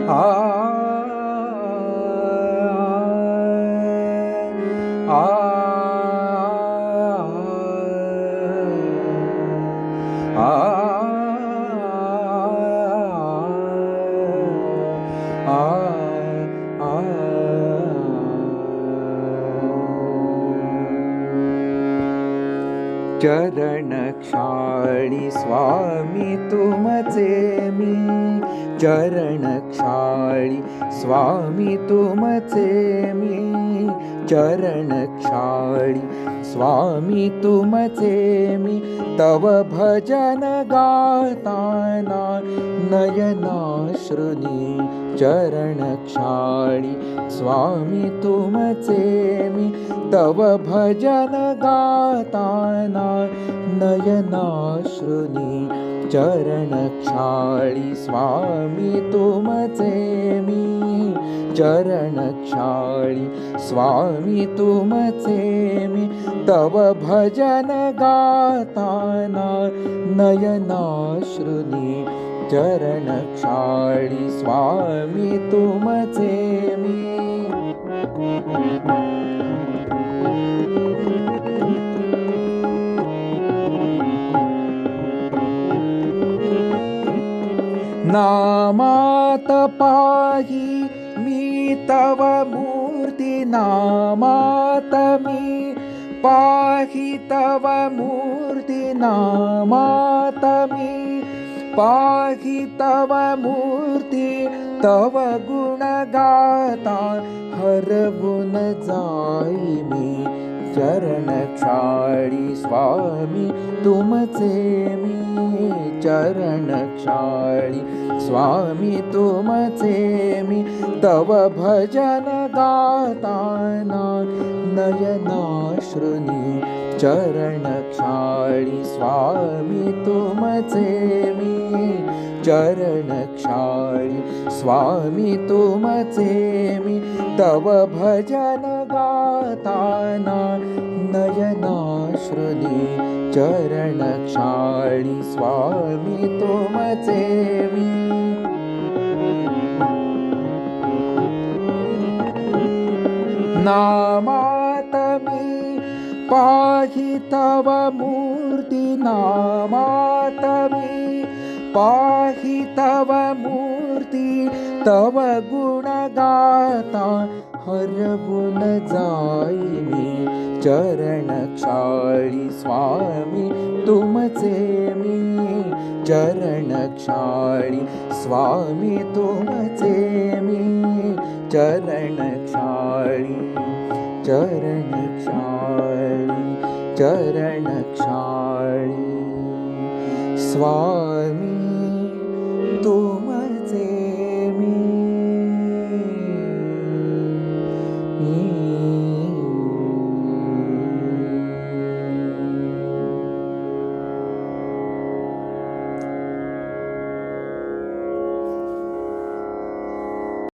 आ आ चरणक्षाळी स्वामी तुमचे मी, चरणक्षाळी स्वामी तुमचे मी, चरणक्षाळी स्वामी तुमचे मी, तव भजन गाताना नयनाश्रुनी, चरणक्षाळी स्वामी तुमचे मी, तव भजन गाताना नयनाश्रुनी, चरणक्षाळी स्वामी तुमचे मी, चरणक्षाळी स्वामी तुमचे मी, तव भजन गाताना नयनाश्रुनी, चरणक्षाळी स्वामी तुमचे मी. नामात पाही मी तव मूर्ती, नामात मी पाही तव मूर्ती, नामात मी पाही तव मूर्ती, तव गुण गाता हरवून जाई मी, चरणक्षाळी स्वामी तुमचे मी, चरणक्षाळी स्वामी तुमचे मी, तव भजन गाताना नयनाश्रुनी, चरणक्षाळी स्वामी तुमचे मी, चरणक्षाळी स्वामी तुमचे मी, तव भजन गाताना नयनाश्रुनी, चरणक्षाळी स्वामी तुमचे मी. नामात मी पाही तव मूर्ती, नामात मी पाही तव मूर्ती, तव गुण गाता हरवून जाई मी, चरणक्षाळी स्वामी तुमचे मी, चरणक्षाळी स्वामी तुमचे मी, चरणक्षाळी चरणक्षाळी चरणक्षाळी स्वामी